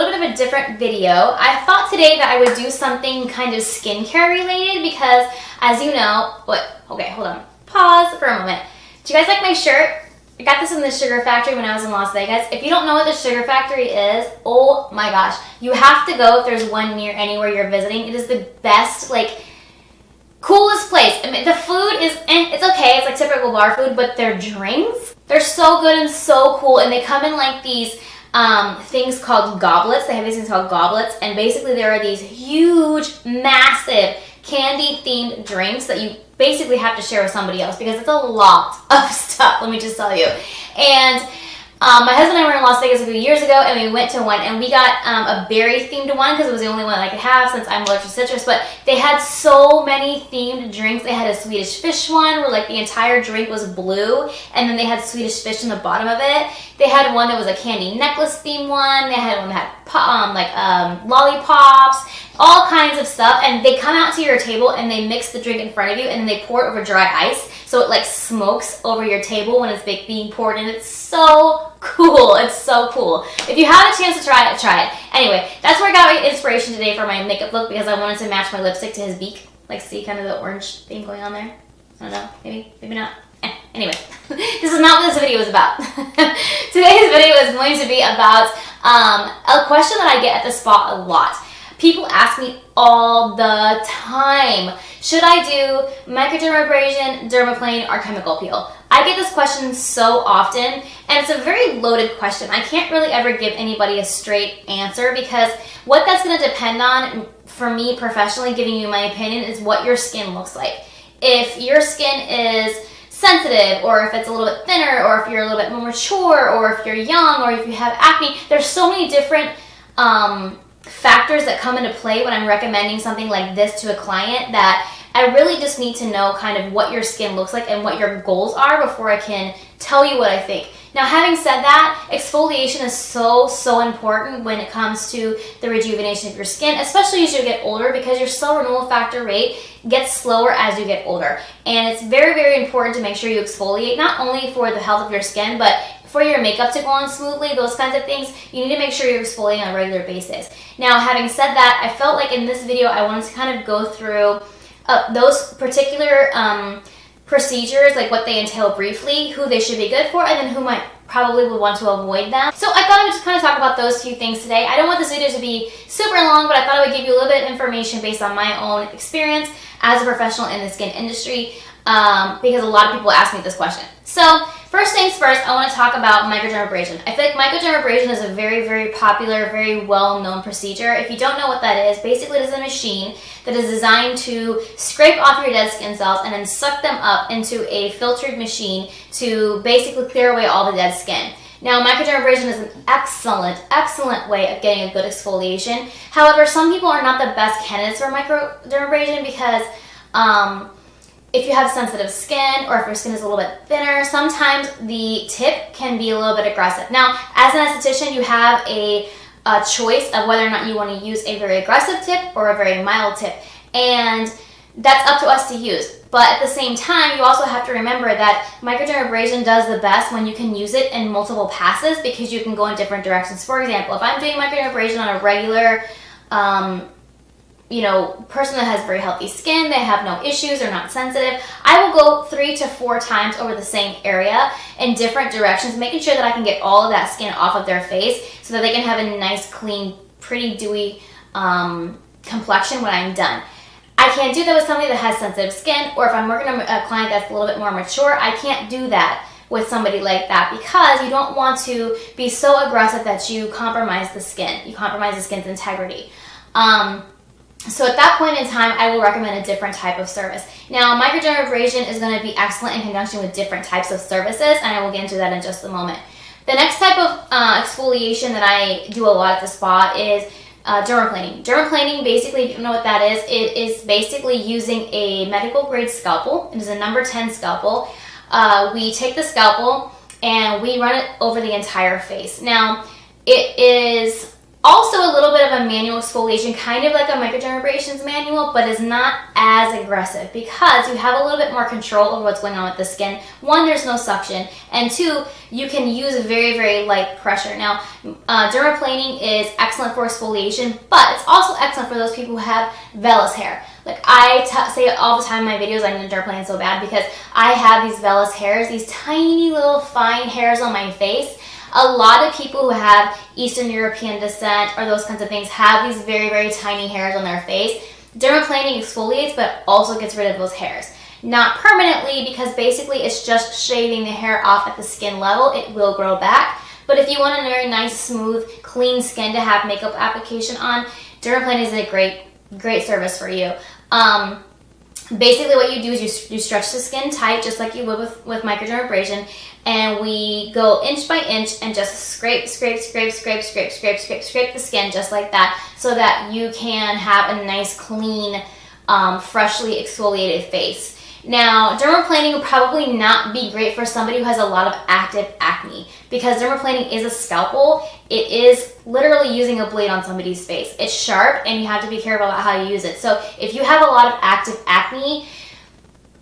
little bit of a different video. I thought today that I would do something kind of skincare related because, as you know, okay, hold on. Pause for a moment. Do you guys like my shirt? I got this in the Sugar Factory when I was in Las Vegas. If you don't know what the Sugar Factory is, oh my gosh, you have to go if there's one near anywhere you're visiting. It is the best, like, coolest place. I mean, the food is, it's okay. It's like typical bar food, but their drinks, they're so good and so cool. And they come in like these things called goblets. They have these things called goblets. And basically there are these huge, massive candy-themed drinks that you basically have to share with somebody else because it's a lot of stuff, let me just tell you. And my husband and I were in Las Vegas a few years ago, and we went to one, and we got a berry-themed one because it was the only one I could have since I'm allergic to citrus, but they had so many themed drinks. They had a Swedish fish one where like the entire drink was blue, and then they had Swedish fish in the bottom of it. They had one that was a candy necklace-themed one. They had one that had lollipops, all kinds of stuff, and they come out to your table, and they mix the drink in front of you, and then they pour it over dry ice, so it like smokes over your table when it's being poured in. It's so cool. It's so cool. If you have a chance to try it, try it. Anyway, that's where I got my inspiration today for my makeup look because I wanted to match my lipstick to his beak. Like, see kind of the orange thing going on there? I don't know. Maybe not. Anyway, this is not what this video is about. Today's video is going to be about a question that I get at the spa a lot. People ask me all the time, should I do microdermabrasion, dermaplane, or chemical peel? I get this question so often, and it's a very loaded question. I can't really ever give anybody a straight answer because what that's going to depend on, for me professionally, giving you my opinion, is what your skin looks like. If your skin is sensitive, or if it's a little bit thinner, or if you're a little bit more mature, or if you're young, or if you have acne, there's so many different factors that come into play when I'm recommending something like this to a client that I really just need to know kind of what your skin looks like and what your goals are before I can tell you what I think. Now, having said that, exfoliation is so important when it comes to the rejuvenation of your skin, especially as you get older, because your cell renewal factor rate gets slower as you get older. And it's very important to make sure you exfoliate, not only for the health of your skin, but for your makeup to go on smoothly, those kinds of things. You need to make sure you're exfoliating on a regular basis. Now, having said that, I felt like in this video I wanted to kind of go through those particular procedures, like what they entail briefly, who they should be good for, and then who might probably would want to avoid them. So I thought I would just kind of talk about those few things today. I don't want this video to be super long, but I thought I would give you a little bit of information based on my own experience as a professional in the skin industry, because a lot of people ask me this question. So first things first, I want to talk about microdermabrasion. I feel like microdermabrasion is a very popular, very well-known procedure. If you don't know what that is, basically it is a machine that is designed to scrape off your dead skin cells and then suck them up into a filtered machine to basically clear away all the dead skin. Now, microdermabrasion is an excellent way of getting a good exfoliation. However, some people are not the best candidates for microdermabrasion because if you have sensitive skin, or if your skin is a little bit thinner, sometimes the tip can be a little bit aggressive. Now, as an esthetician, you have a choice of whether or not you want to use a very aggressive tip or a very mild tip, and that's up to us to use. But at the same time, you also have to remember that microdermabrasion does the best when you can use it in multiple passes because you can go in different directions. For example, if I'm doing microdermabrasion on a regular person that has very healthy skin, they have no issues, they're not sensitive, I will go 3 to 4 times over the same area in different directions, making sure that I can get all of that skin off of their face so that they can have a nice, clean, pretty dewy complexion when I'm done. I can't do that with somebody that has sensitive skin, or if I'm working on a client that's a little bit more mature, I can't do that with somebody like that because you don't want to be so aggressive that you compromise the skin. You compromise the skin's integrity. So at that point in time, I will recommend a different type of service. Now, microdermabrasion is going to be excellent in conjunction with different types of services, and I will get into that in just a moment. The next type of exfoliation that I do a lot at the spa is dermaplaning. Dermaplaning, basically, if you don't know what that is, it is basically using a medical grade scalpel. It is a number 10 scalpel. We take the scalpel and we run it over the entire face. Now, it is Also a little bit of a manual exfoliation, kind of like a Microdermabrasion's manual, but is not as aggressive because you have a little bit more control over what's going on with the skin. One, there's no suction, and two, you can use very, very light pressure. Now, dermaplaning is excellent for exfoliation, but it's also excellent for those people who have vellus hair. Like I say all the time in my videos, I need to dermaplane so bad because I have these vellus hairs, these tiny little fine hairs on my face. A lot of people who have Eastern European descent or those kinds of things have these very, very tiny hairs on their face. Dermaplaning exfoliates, but also gets rid of those hairs. Not permanently, because basically it's just shaving the hair off at the skin level. It will grow back. But if you want a very nice, smooth, clean skin to have makeup application on, dermaplaning is a great service for you. Basically what you do is you stretch the skin tight just like you would with microdermabrasion, and we go inch by inch and just scrape the skin just like that so that you can have a nice clean freshly exfoliated face. Now, dermaplaning will probably not be great for somebody who has a lot of active acne because dermaplaning is a scalpel. It is literally using a blade on somebody's face. It's sharp and you have to be careful about how you use it. So if you have a lot of active acne,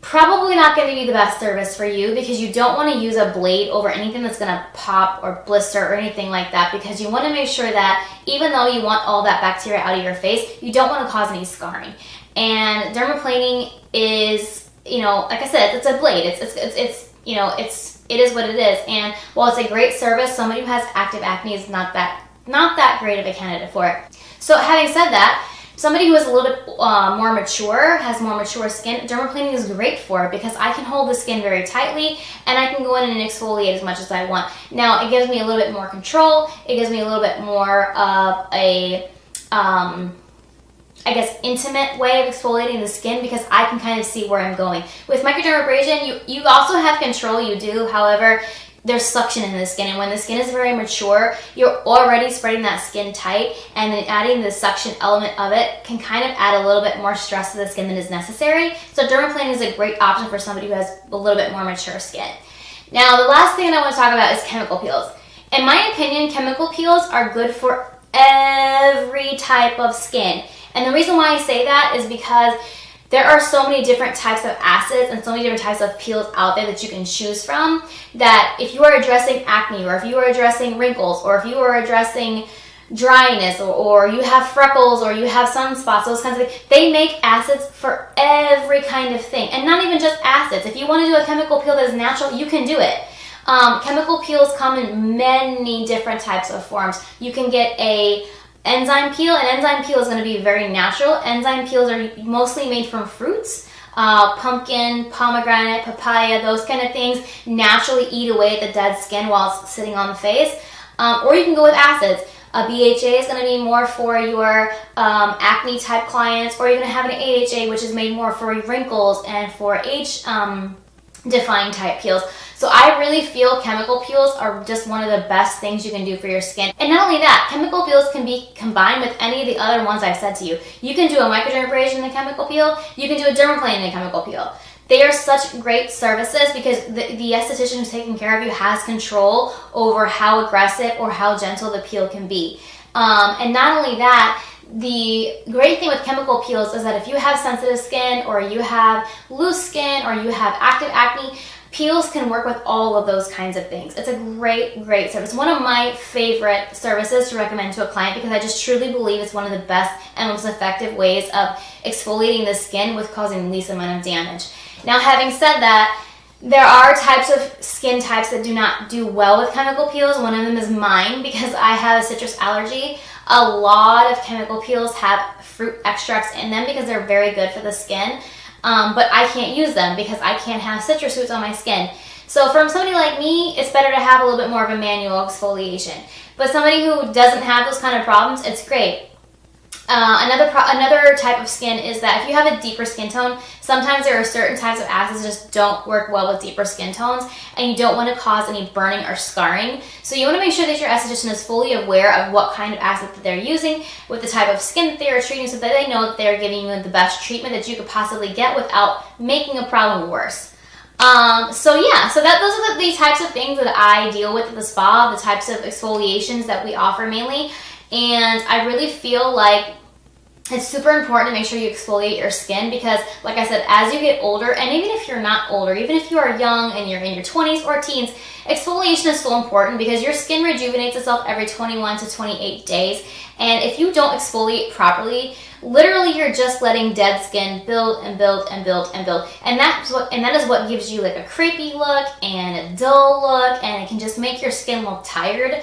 probably not going to be the best service for you because you don't want to use a blade over anything that's going to pop or blister or anything like that, because you want to make sure that even though you want all that bacteria out of your face, you don't want to cause any scarring. And dermaplaning is, you know, like I said, it's a blade. It is what it is. And while it's a great service, somebody who has active acne is not that great of a candidate for it. So having said that, somebody who is a little bit more mature, has more mature skin, dermaplaning is great for because I can hold the skin very tightly and I can go in and exfoliate as much as I want. Now, it gives me a little bit more control. It gives me a little bit more of a, I guess, intimate way of exfoliating the skin because I can kind of see where I'm going. With microdermabrasion, you also have control, you do. However, there's suction in the skin, and when the skin is very mature, you're already spreading that skin tight, and then adding the suction element of it can kind of add a little bit more stress to the skin than is necessary. So dermaplaning is a great option for somebody who has a little bit more mature skin. Now, the last thing that I want to talk about is chemical peels. In my opinion, chemical peels are good for every type of skin. And the reason why I say that is because there are so many different types of acids and so many different types of peels out there that you can choose from, that if you are addressing acne, or if you are addressing wrinkles, or if you are addressing dryness, or you have freckles, or you have sunspots, those kinds of things, they make acids for every kind of thing. And not even just acids. If you want to do a chemical peel that is natural, you can do it. Chemical peels come in many different types of forms. You can get a enzyme peel. An enzyme peel is going to be very natural. Enzyme peels are mostly made from fruits, pumpkin, pomegranate, papaya, those kind of things naturally eat away at the dead skin while it's sitting on the face. Or you can go with acids. A BHA is going to be more for your acne type clients, or you're going to have an AHA, which is made more for wrinkles and for age defying type peels. So I really feel chemical peels are just one of the best things you can do for your skin. And not only that, chemical peels can be combined with any of the other ones I've said to you. You can do a microdermabrasion in a chemical peel. You can do a dermaplane in a chemical peel. They are such great services because the esthetician who's taking care of you has control over how aggressive or how gentle the peel can be. And not only that, the great thing with chemical peels is that if you have sensitive skin, or you have loose skin, or you have active acne, peels can work with all of those kinds of things. It's a great service. One of my favorite services to recommend to a client because I just truly believe it's one of the best and most effective ways of exfoliating the skin with causing the least amount of damage. Now, having said that, there are types of skin types that do not do well with chemical peels. One of them is mine because I have a citrus allergy. A lot of chemical peels have fruit extracts in them because they're very good for the skin. But I can't use them because I can't have citrus fruits on my skin. So from somebody like me, it's better to have a little bit more of a manual exfoliation. But somebody who doesn't have those kind of problems, it's great. Another type of skin is that if you have a deeper skin tone, sometimes there are certain types of acids that just don't work well with deeper skin tones, and you don't want to cause any burning or scarring. So you want to make sure that your esthetician is fully aware of what kind of acid that they're using, with the type of skin that they are treating, so that they know that they're giving you the best treatment that you could possibly get without making a problem worse. Those are the types of things that I deal with at the spa, the types of exfoliations that we offer mainly. And I really feel like it's super important to make sure you exfoliate your skin because, like I said, as you get older, and even if you're not older, even if you are young and you're in your 20s or teens, exfoliation is so important because your skin rejuvenates itself every 21 to 28 days. And if you don't exfoliate properly, literally you're just letting dead skin build and build and build and build. And that is what gives you like a creepy look and a dull look, and it can just make your skin look tired.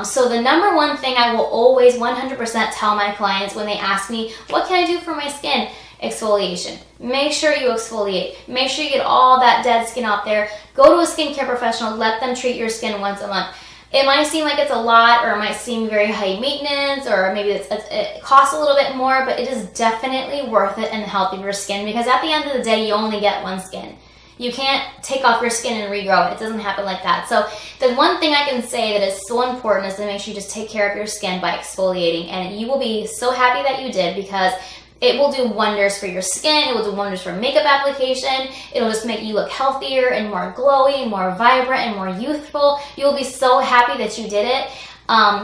So the number one thing I will always 100% tell my clients when they ask me, what can I do for my skin? Exfoliation. Make sure you exfoliate. Make sure you get all that dead skin out there. Go to a skincare professional. Let them treat your skin once a month. It might seem like it's a lot, or it might seem very high maintenance, or maybe it costs a little bit more, but it is definitely worth it in the health of your skin because at the end of the day, you only get one skin. You can't take off your skin and regrow it. It doesn't happen like that. So the one thing I can say that is so important is to make sure you just take care of your skin by exfoliating. And you will be so happy that you did because it will do wonders for your skin. It will do wonders for makeup application. It'll just make you look healthier and more glowy, more vibrant, and more youthful. You'll be so happy that you did it.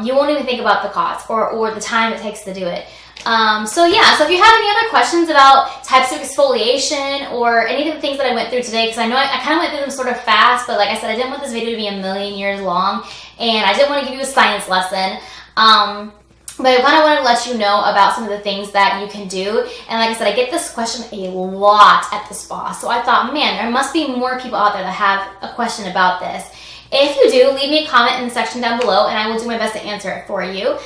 You won't even think about the cost or the time it takes to do it. So if you have any other questions about types of exfoliation or any of the things that I went through today, because I know I kind of went through them sort of fast, but like I said, I didn't want this video to be a million years long, and I didn't want to give you a science lesson. But I kind of wanted to let you know about some of the things that you can do. And like I said, I get this question a lot at the spa. So I thought, man, there must be more people out there that have a question about this. If you do, leave me a comment in the section down below and I will do my best to answer it for you.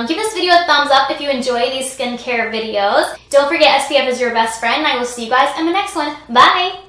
Give this video a thumbs up if you enjoy these skincare videos. Don't forget SPF is your best friend. I will see you guys in the next one. Bye!